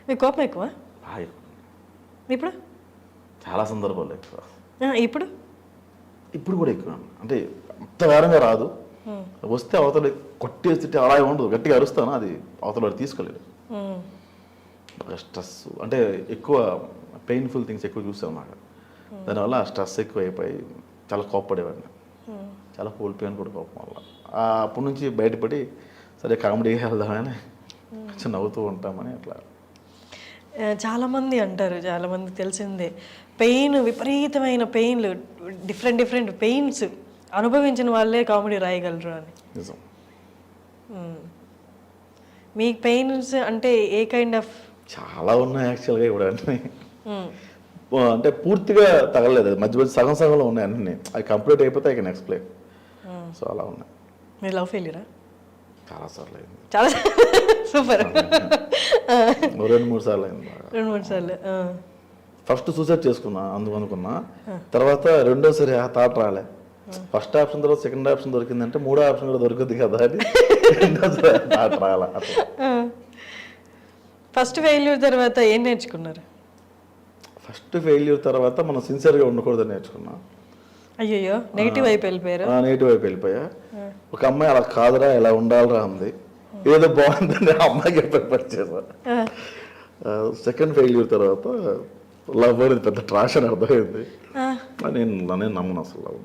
మీకు కోపం ఎక్కువ? బాగా ఎక్కువ. ఇప్పుడు చాలా సందర్భాలు ఎక్కువ. ఇప్పుడు ఇప్పుడు కూడా ఎక్కువ. అంటే అంత వేరంగా రాదు, వస్తే అవతల కొట్టేస్తుంటే అలా ఉండదు, గట్టిగా అరుస్తాను, అది అవతల తీసుకోలేదు. స్ట్రెస్ అంటే ఎక్కువ పెయిన్ఫుల్ థింగ్స్ ఎక్కువ చూస్తాను అన్నమాట. దానివల్ల స్ట్రెస్ ఎక్కువ అయిపోయి చాలా కోప్పడేవాడిని, చాలా కోల్పోయాను కూడా కోపం వల్ల. అప్పటి నుంచి బయటపడి సరే కామెడీగా వెళ్దామని కొంచెం నవ్వుతూ ఉంటామని అట్లా. చాలామంది అంటారు, చాలామంది తెలిసిందే, విపరీతమైన పెయిన్లు, డిఫరెంట్ పెయిన్స్ అనుభవించిన వాళ్ళే కామెడీ రాయగలరు అని. నిజం. మీకు పెయిన్స్ అంటే ఏ కైండ్ ఆఫ్? చాలా ఉన్నాయి యాక్చువల్గా ఇప్పుడు అన్నీ. అంటే పూర్తిగా తగలలేదు, మధ్య మధ్య సగం సగంలో ఉన్నాయి అన్నీ. అది కంప్లీట్ అయిపోతే ఐ కెన్ ఎక్స్ప్లెయిన్. సో అలా ఉన్నాయి. మీరు లవ్ ఫెయిల్యూరా? చాలాసార్లు అయింది. చాలా సూపర్. 2-3 సార్లు అయింది. 2-3 సార్లు. ఫస్ట్ సూసైడ్ చేసుకున్నా అనుకున్నా, తర్వాత రెండోసారి ఆ థాట్ రాలే. ఫస్ట్ ఆప్షన్ తర్వాత సెకండ్ ఆప్షన్ దొరికిందంటే మూడో ఆప్షన్ కూడా దొరుకుద్ది కదా అని రెండోసారి థాట్ రాలే. ఫస్ట్ ఫెయిల్యూర్ తర్వాత ఏం నేర్చుకున్నారు? ఫస్ట్ ఫెయిల్యూర్ తర్వాత మనం సిన్సియర్గా ఉండకూడదని నేర్చుకున్నా. అయ్యో, నెగిటివ్ వైపు వెళ్ళిపోయారు? నెగిటివ్ వైపు వెళ్ళిపోయా. ఒక అమ్మాయి అలా కాదురా ఇలా ఉండాలిరా అంది, ఏదో బాగుందని ఆ అమ్మాయికి ప్రిపేర్ చేశా. సెకండ్ ఫెయిల్యూర్ తర్వాత లవ్ అనేది పెద్ద ట్రాష్ అని అర్థమైంది. నేను నమ్మను అసలు లవ్.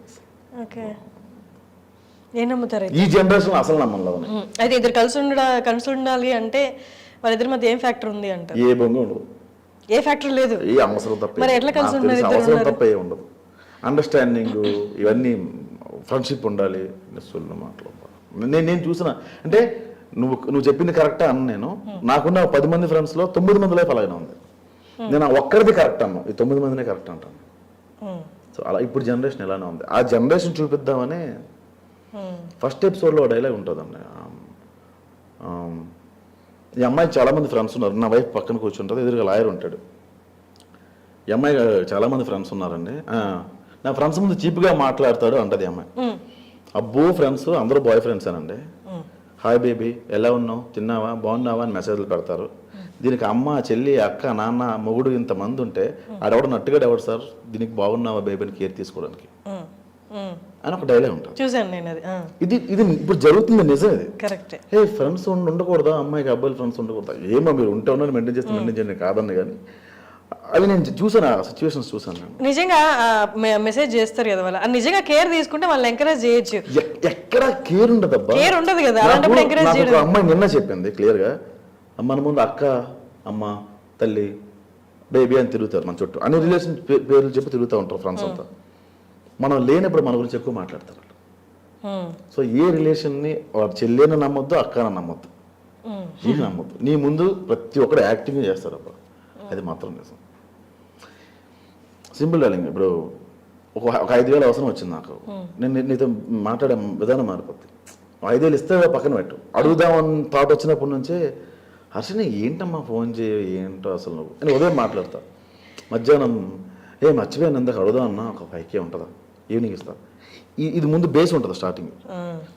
ఏం నమ్ముతారు ఈ జనరేషన్ అసలు నమ్మను లవ్. అయితే ఇద్దరు కలిసి ఉండాలి అంటే వాళ్ళిద్దరి మధ్య ఏం ఫ్యాక్టర్ ఉంది అంటారు? ఏ బొంగ ఉండదు, ఏ ఫ్యాక్టర్ లేదు, ఏ అవసరం తప్ప. మరి ఎట్లా కలిసి ఉండాలి? అవసరం తప్ప ఏ ఉండదు. అండర్స్టాండింగ్ ఇవన్నీ, ఫ్రెండ్షిప్ ఉండాలి. నేను చూసిన అంటే నువ్వు చెప్పింది కరెక్టా అన్న. నేను నాకున్న 10 మంది ఫ్రెండ్స్లో 9 మంది లైఫ్ అలాగే ఉంది. నేను ఒక్కరిది కరెక్ట్ అన్నా, ఈ 9 మందినే కరెక్ట్ అంటాను. సో అలా ఇప్పుడు జనరేషన్ ఎలానే ఉంది, ఆ జనరేషన్ చూపిద్దామని. ఫస్ట్ ఎపిసోడ్లో డైలాగ్ ఉంటుందండి, ఈ అమ్మాయికి చాలామంది ఫ్రెండ్స్ ఉన్నారు, నా వైఫ్ పక్కన కూర్చుంటుంది, ఎదురుగా లాయర్ ఉంటాడు. ఈ అమ్మాయి చాలామంది ఫ్రెండ్స్ ఉన్నారండి, నా ఫ్రెండ్స్ ముందు చీప్గా మాట్లాడతాడు అంటది అమ్మాయి. అబ్బో ఫ్రెండ్స్ అందరూ బాయ్ ఫ్రెండ్స్ అనండి. హాయ్ బేబీ, ఎలా ఉన్నావు, తిన్నావా, బాగున్నావా అని మెసేజ్లు పెడతారు. దీనికి అమ్మ, చెల్లి, అక్క, నాన్న, మొగుడు ఇంతమంది ఉంటే ఆడెవడు నట్టుగాడు ఎవడు సార్ దీనికి బాగున్నావా బేబీని కేర్ తీసుకోవడానికి అని ఒక డైలాగ్ ఉంటుంది. చూసాను నేను అది. ఇది ఇప్పుడు జరుగుతుంది, నిజం ఇది. కరెక్ట్. ఫ్రెండ్స్ ఉండకూడదా, అమ్మాయికి అబ్బాయిలు ఫ్రెండ్స్ ఉండకూడదా? ఏమో మీరు ఉంటే ఉన్నది మెయింటైన్ చేయండి కాదన్న, కానీ అవి నేను చూసాను, ఆ సిచ్యువేషన్స్ చూసాను. నిజంగా మెసేజ్ చేస్తారు కదా వాళ్ళు, నిజంగా కేర్ తీసుకుంటే వాళ్ళు ఎంకరేజ్ చేయొచ్చు. ఎక్కడ కేర్ ఉండదు అబ్బా, కేర్ ఉండదు కదా. ఒక అమ్మాయి నిన్న చెప్పింది క్లియర్గా, మన ముందు అక్క, అమ్మ, తల్లి, బేబీ అని తిరుగుతారు మన చుట్టూ, అన్ని రిలేషన్ పేర్లు చెప్పి తిరుగుతూ ఉంటారు ఫ్రెండ్స్ అంతా. మనం లేనప్పుడు మన గురించి ఎక్కువ మాట్లాడతారు. సో ఏ రిలేషన్ని చెల్లిని నమ్మొద్దు, అక్కని నమ్మొద్దు, నీకు నమ్మొద్దు. నీ ముందు ప్రతి ఒక్కరు యాక్టింగ్ చేస్తారు అబ్బా, అది మాత్రం నిజం. సింపుల్ డార్లింగ్, ఇప్పుడు ఒక 5,000 అవసరం వచ్చింది నాకు, నేను నీతో మాట్లాడే విధానం మారిపోద్ది. 5,000 ఇస్తే పక్కన పెట్టు, అడుగుదామని థాట్ వచ్చినప్పటి నుంచే హర్షని ఏంటమ్మా ఫోన్ చేయ, ఏంటో అసలు నువ్వు నేను ఉదయం మాట్లాడతా, మధ్యాహ్నం మర్చిపోయాను ఎందుకు అడుగుదాం అన్నా, ఒక 5K ఉంటుందా, ఈవినింగ్ ఇస్తా. ఇది ముందు బేస్ ఉంటుంది స్టార్టింగ్.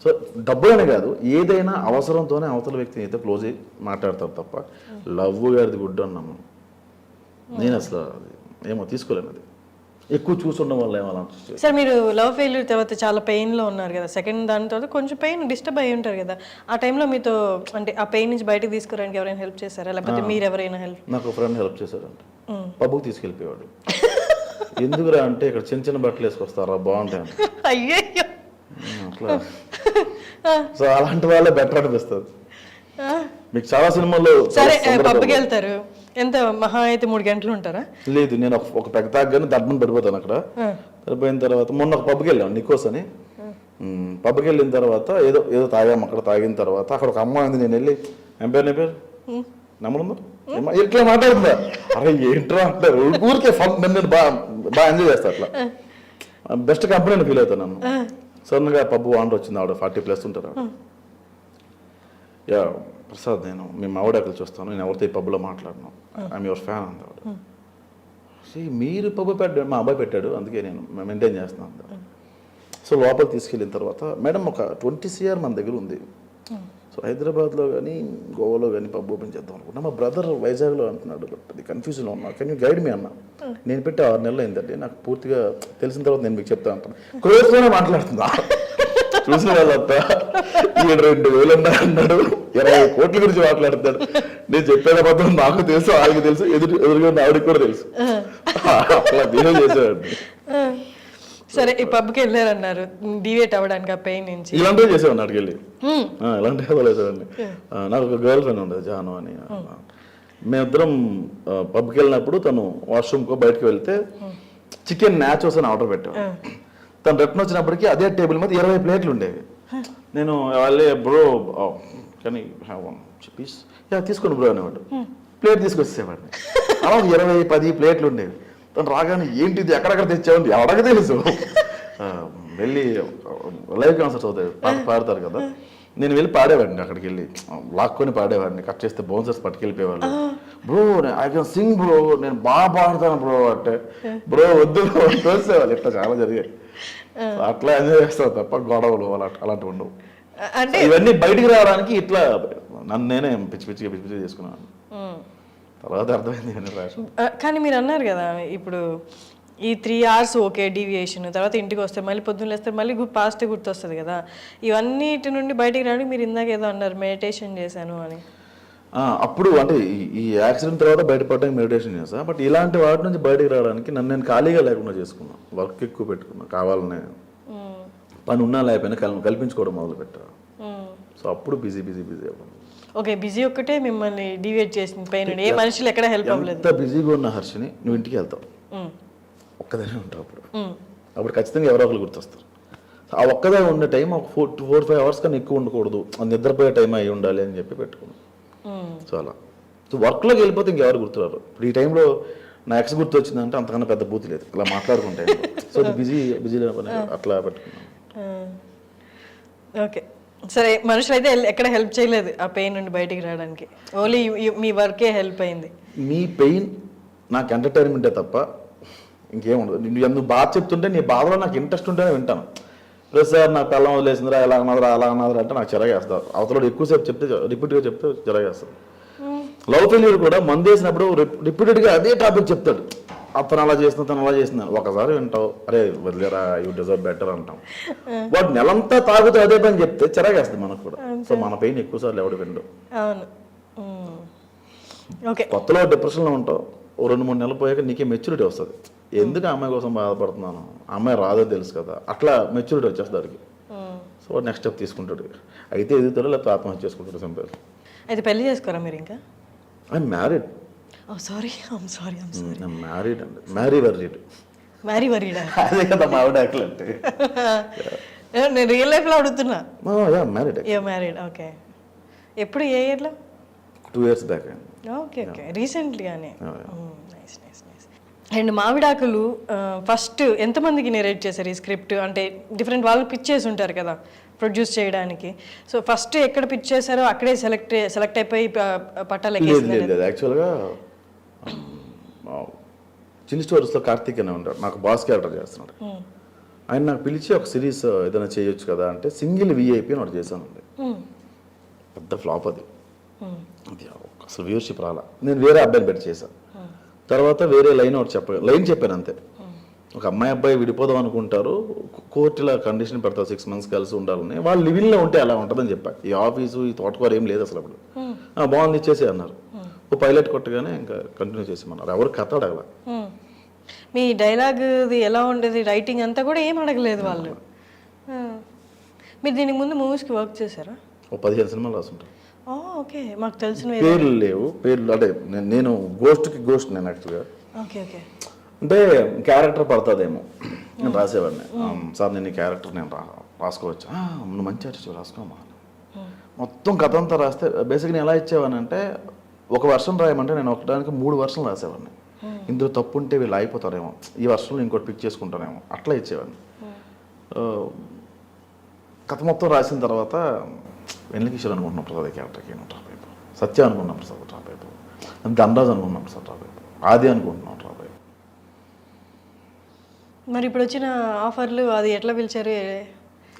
సో డబ్బులనే కాదు, ఏదైనా అవసరంతోనే అవతల వ్యక్తిని అయితే క్లోజ్ అయ్యి మాట్లాడతారు తప్ప లవ్ గారిది గుడ్డు అన్నాము నేను అసలు ఏమో తీసుకోలేను. అది ఎక్కువ చూస్తుండడం వల్ల ఏమో. సార్ మీరు లవ్ ఫెయిల్యూర్ తర్వాత చాలా పెయిన్లో ఉన్నారు కదా, సెకండ్ దాని తర్వాత కొంచెం పెయిన్ డిస్టర్బ్ అయ్యి ఉంటారు కదా, ఆ టైంలో మీతో అంటే ఆ పెయిన్ నుంచి బయటకు తీసుకురానికి ఎవరైనా హెల్ప్ చేశారా, లేకపోతే మీరు ఎవరైనా హెల్ప్? నాకు ఫ్రెండ్ హెల్ప్ చేశారంట, పబ్బుకి తీసుకెళ్ళిపోయాడు. ఎందుకురా అంటే ఇక్కడ చిన్న బట్టలు వేసుకొస్తారా బాగుంటాయి అయ్యో అట్లా. సో అలాంటి వాళ్ళే బెటర్ అనిపిస్తుంది. మీకు చాలా సినిమాల్లో సరే పబ్కి వెళ్తారు, ఎంత మహా అయితే 3 గంటలు ఉంటారా? లేదు, నేను ఒక పెద్ద తాగ్గానే దడ్మని పడిపోతాను అక్కడ. పడిపోయిన తర్వాత మొన్న ఒక పబ్కి వెళ్ళాను నికోస్ అని. పబ్కి వెళ్ళిన తర్వాత ఏదో తాగాము. అక్కడ తాగిన తర్వాత అక్కడ ఒక అమ్మాయి ఉంది, నేను వెళ్ళి ఏం పేరు నమ్మనుందా ఇట్లా మాట్లాడుతుందా, అరే ఏంట్రా అంటారు ఊరికే నేను బాగా ఎంజాయ్ చేస్తా. అట్లా బెస్ట్ కంపెనీ ఫీల్ అవుతాను నన్ను. సడన్గా పబ్బు వాండర్ వచ్చింది, ఆవిడ 40+ ఉంటారు. యా ప్రసాద్, నేను మీ మావిడాకులు చూస్తాను, నేను ఎవరితో ఈ పబ్బులో మాట్లాడినాను, ఐఎమ్ యువర్ ఫ్యాన్ అంది ఆవిడ. మీరు పబ్బు పెట్టాడు, మా అబ్బాయి పెట్టాడు, అందుకే నేను మెయింటైన్ చేస్తున్నాను. సో లోపలికి తీసుకెళ్ళిన తర్వాత మేడం ఒక 20 CR మన దగ్గర ఉంది, సో సో హైదరాబాద్లో కానీ గోవాలో కానీ పబ్ ఓపెన్ చేద్దాం అనుకున్నా. మా బ్రదర్ వైజాగ్లో అంటున్నాడు, బట్ అది కన్ఫ్యూజన్లో ఉన్నా. కెన్ యూ గైడ్ మీ అన్న? నేను పెట్టి 6 నెలలు అయిందండి, నాకు పూర్తిగా తెలిసిన తర్వాత నేను మీకు చెప్తా ఉంటాను. క్రోర్స్లోనే మాట్లాడుతుందా చూసిన వాళ్ళంతా 7,2,000 అన్నాడు, 20 కోట్ల గురించి మాట్లాడుతాడు. నేను చెప్పేది అబద్ధం నాకు తెలుసు, ఆయనకు తెలుసు, ఎదురుగా ఆవిడకి కూడా తెలుసు. అట్లా బిహేవ్ చేసేవాడిని. సరే, ఈ పబ్కి వెళ్ళారన్నారు డివేట్ అవ్వడానికి ఆ పెయిన్ నుంచి. ఇలాంటివి చేసేవాడిని అక్కడికి వెళ్ళి, ఇలాంటివి వదిలేసేవాడిని. నాకు ఒక గర్ల్ ఫ్రెండ్ ఉండేది జాను అని. మేమిద్దరం పబ్కి వెళ్ళినప్పుడు తను వాష్రూమ్కో బయటకు వెళ్తే చికెన్ నాచోస్ అని ఆర్డర్ పెట్టాను. తను రిటర్న్ వచ్చినప్పటికీ అదే టేబుల్ మీద 20 ప్లేట్లు ఉండేవి. నేను వాళ్ళే బ్రో కానీ పీస్ తీసుకోండి బ్రో అనేవాడు. ప్లేట్ తీసుకొచ్చేవాడిని. అలా 20-10 ప్లేట్లు ఉండేవి. తను రాగానే ఏంటిది ఎక్కడెక్కడ తెచ్చావండి ఎవడకి తెలుసు. వెళ్ళి లైవ్ కాన్సర్ట్స్ అవుతాయి, పాడతారు కదా, నేను వెళ్ళి పాడేవాడిని. అక్కడికి వెళ్ళి లాక్కొని పాడేవాడిని. కట్ చేస్తే బౌన్సర్స్ పట్టుకెళ్ళిపోయేవాళ్ళు. Bro I can sing bro, నేను బాగా పాడతాను బ్రో అంటే, బ్రో వద్దు తోసేవాళ్ళు. ఇట్లా చాలా జరిగాయి. అట్లా ఎంజాయ్ చేస్తాను తప్ప గొడవలు అలాంటివి ఉండవు. అంటే ఇవన్నీ బయటికి రావడానికి ఇట్లా నన్ను నేనే పిచ్చి పిచ్చిగా చేసుకున్నాను. తర్వాత అర్థమైంది. కానీ మీరు అన్నారు కదా, ఇప్పుడు ఈ 3 hours ఓకే డీవియేషన్, తర్వాత ఇంటికి వస్తే మళ్ళీ పొద్దున్న లేస్తే మళ్ళీ పాస్ట్ గుర్తొస్తుంది కదా, ఇవన్నిటి నుండి బయటికి రావడానికి మీరు ఇందాక ఏదో అన్నారు మెడిటేషన్ చేశాను అని. అప్పుడు అంటే ఈ యాక్సిడెంట్ తర్వాత బయటపడడానికి మెడిటేషన్ చేస్తాను. బట్ ఇలాంటి వాటి నుంచి బయటకు రావడానికి నన్ను నేను ఖాళీగా లేకుండా చేసుకున్నాను. వర్క్ ఎక్కువ పెట్టుకున్నా, కావాలనే పని ఉన్నా లేకపోయినా కల్పించుకోవడం మొదలు పెట్టా. సో అప్పుడు బిజీ అవ్వను. ఓకే, బిజీ ఒక్కటే మిమ్మల్ని డివేట్ చేసింది పైన, ఏ మనుషులు ఎక్కడ హెల్ప్ అవ్వలేదు. ఎంత బిజీగా ఉన్న హర్షిని నువ్వు ఇంటికి వెళ్తావు, ఒక్కదానే ఉంటావు. అప్పుడు ఖచ్చితంగా ఎవరో ఒకరు గుర్తొస్తారు. ఆ ఒక్కదే ఉన్న టైం ఒక 4-5 hours కన్నా ఎక్కువ ఉండకూడదు, నిద్రపోయే టైం అయి ఉండాలి అని చెప్పి పెట్టుకున్నాను. సో అలా వర్క్లోకి వెళ్ళిపోతే ఇంకెవరు గుర్తురారు. ఇప్పుడు ఈ టైంలో నా ఎక్స్ గుర్తు వచ్చిందంటే అంతకన్నా పెద్ద బూతి లేదు, ఇలా మాట్లాడుకుంటే. సో అది బిజీ అట్లా పెట్టుకున్నాను. ఓకే, సరే, మనుషులు అయితే ఎక్కడ హెల్ప్ చేయలేదు ఆ పెయిన్ నుండి బయటికి రావడానికి, ఓన్లీ మీ వర్కే హెల్ప్ అయింది. మీ పెయిన్ నాకు ఎంటర్టైన్మెంటే తప్ప ఇంకేం ఉండదు. నువ్వు బాధ చెప్తుంటే నీ బాధలో నాకు ఇంట్రెస్ట్ ఉంటేనే వింటాను. ప్లస్ సార్ నాకు పిల్లం వదిలేసిందిరా, ఎలా అన్నదిరా అలా అన్నదిరా అంటే నాకు చిరగేస్తారు. అవతల ఎక్కువసేపు చెప్తే రిపీట్గా చెప్తే చిరగేస్తారు. లవ్ ఫెయిల్యూర్ కూడా మందు వేసినప్పుడు రిపీటెడ్గా అదే టాపిక్ చెప్తాడు. అతను అలా చేస్తున్నా, తను అలా చేస్తున్నాను. ఒకసారి వింటావు, అరే వదిలేరా, యూ డిజర్వ్ బెటర్ అంటాం. వాడు నెలంతా తాగుతూ అదే పని చెప్తే చిరగేస్తుంది మనకు కూడా. సో మన పెయిన్ ఎక్కువ సార్లు ఎవడు విండు. కొత్తలో డిప్రెషన్లో ఉంటావు, 2-3 నెలలు పోయాక నీకే మెచ్యూరిటీ వస్తుంది. ఎందుకు ఆ అమ్మాయి కోసం బాధపడుతున్నాను, ఆ అమ్మాయి రాదో తెలుసు కదా, అట్లా మెచ్యూరిటీ వచ్చేస్తుంది దానికి. సో నెక్స్ట్ స్టెప్ తీసుకుంటాడు. అయితే ఎదుగుతాడు, లేకపోతే ఆత్మహత్య చేసుకుంటాడు, సింపుల్. అయితే పెళ్లి చేసుకోరా మీరు ఇంకా? I'm married. మ్యారీడ్ అండి, మ్యారీ వరీడ్ అదే కదా మా ఆవిడ అంటే. నేను రియల్ లైఫ్లో అడుగుతున్నా. మ్యారీడ్. ఓకే, ఎప్పుడు ఏ ఇయర్లో? 2 years బ్యాక్. ఓకే, రీసెంట్లీగానే. నైస్. అండ్ మావిడాకులు ఫస్ట్ ఎంతమందికి నెరేట్ చేశారు ఈ స్క్రిప్ట్? అంటే డిఫరెంట్ వాళ్ళు పిచ్ చేసి ఉంటారు కదా ప్రొడ్యూస్ చేయడానికి. సో ఫస్ట్ ఎక్కడ పిచ్ చేశారో అక్కడే సెలెక్ట్ అయిపోయి పట్టాలు ఎక్కేసింది. యాక్చువల్గా చిన్ని స్టోరీస్లో కార్తీక్ అనే ఉంటాడు, నాకు బాస్ క్యారెక్టర్ చేస్తున్నాడు. ఆయన నాకు పిలిచి ఒక సిరీస్ ఏదైనా చేయొచ్చు కదా అంటే సింగిల్ VIP అని ఒకటి చేశానండి. పెద్ద ఫ్లాప్ అది అసలు వ్యూవర్షిప్ రాలా. నేను వేరే అబ్బాయిని పెట్టి చేశాను. తర్వాత వేరే లైన్ చెప్పాను అంతే. ఒక అమ్మాయి అబ్బాయి విడిపోదాం అనుకుంటారు, కోర్టులో కండిషన్ పెడతారు 6 months కలిసి ఉండాలని. వాళ్ళు లివింగ్లో ఉంటే అలా ఉంటుందని చెప్పాను. ఈ ఆఫీసు ఈ తోటకూర ఏం లేదు అసలు. అప్పుడు బాగుంది ఇచ్చేసి అన్నారు. ఓ పైలట్ కొట్టగానే ఇంకా కంటిన్యూ చేసేమన్నారు. ఎవరు కథ అడగల. మీ డైలాగ్ది ఎలా ఉండేది, రైటింగ్ అంతా కూడా ఏం అడగలేదు వాళ్ళు. మీరు దీనికి ముందు మూవీస్కి వర్క్ చేశారా? ఓ 15 సినిమాలు రాసుంటారు. ఓకే, మాకు తెలిసిన పేర్లు లేవు. పేర్లు అంటే నేను గోస్ట్ నేను యాక్చువల్గా అంటే క్యారెక్టర్ పడుతుందేమో నేను రాసేవాడిని. సార్ నేను ఈ క్యారెక్టర్ నేను రాసుకోవచ్చా? నువ్వు మంచి ఆర్టిస్ట్ రాసుకోమా. మొత్తం కథ అంతా రాస్తే బేసిక్గా నేను ఎలా ఇచ్చేవాడిని అంటే, ఒక వర్షం రాయమంటే నేను ఒకటానికి 3 వర్షాలు రాసేవాడిని. ఇందులో తప్పు ఉంటే వీళ్ళు అయిపోతారేమో, ఈ వర్షంలో ఇంకోటి పిక్ చేసుకుంటారేమో, అట్లా ఇచ్చేవాడిని. కథ మొత్తం రాసిన తర్వాత వెన్నెలకిషోర్ అనుకుంటున్నాం ప్రసాద్ క్యారెక్టర్కి డ్రాప్ అయిపో, సత్య అనుకున్నాం ప్రసాద్ డ్రాప్ అయిపో, ధనరాజ్ అనుకున్నాం ప్రసాద్ డ్రాప్ అయిపో, ఆది అనుకుంటున్నాం డ్రాప్ అయిపో. మరి ఇప్పుడు వచ్చిన ఆఫర్లు అది ఎట్లా పిలిచారు?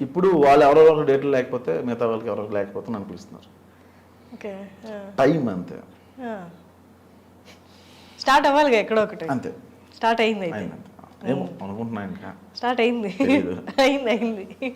ఇప్పుడు వాళ్ళు ఎవరెవరు డేట్లు లేకపోతే మిగతా వాళ్ళకి ఎవరెవరు లేకపోతే నన్ను పిలుస్తున్నారు. ఓకే. టైం అంతే. స్టార్ట్ అవ్వాలిగా ఎక్కడో ఒకటి. అంతే స్టార్ట్ అయింది అయితే. అయిందంతే. ఏమో అనుకుంటున్నా ఇంకా స్టార్ట్ అయింది. తెలీదు. అయింది